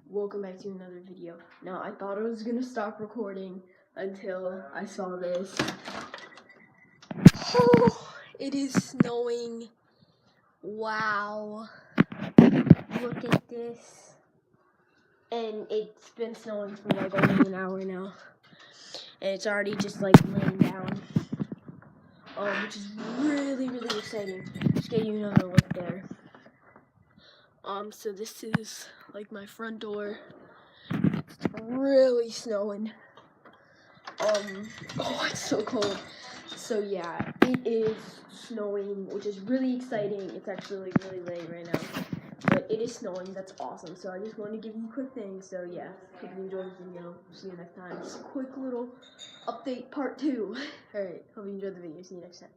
welcome back to another video. Now, I thought I was gonna stop recording until I saw this. Oh, it is snowing. Wow. Look at this. And it's been snowing for like almost an hour now. And it's already just like laying down. Which is really exciting. Just get you another look there. So this is like my front door. It's really snowing. Oh, it's so cold. So yeah, it is snowing, which is really exciting. It's actually like really late right now, but it is snowing. That's awesome. So I just wanted to give you a quick thing. So yeah, hope you enjoyed the video. See you next time. Just a quick little update part 2. All right, hope you enjoyed the video. See you next time.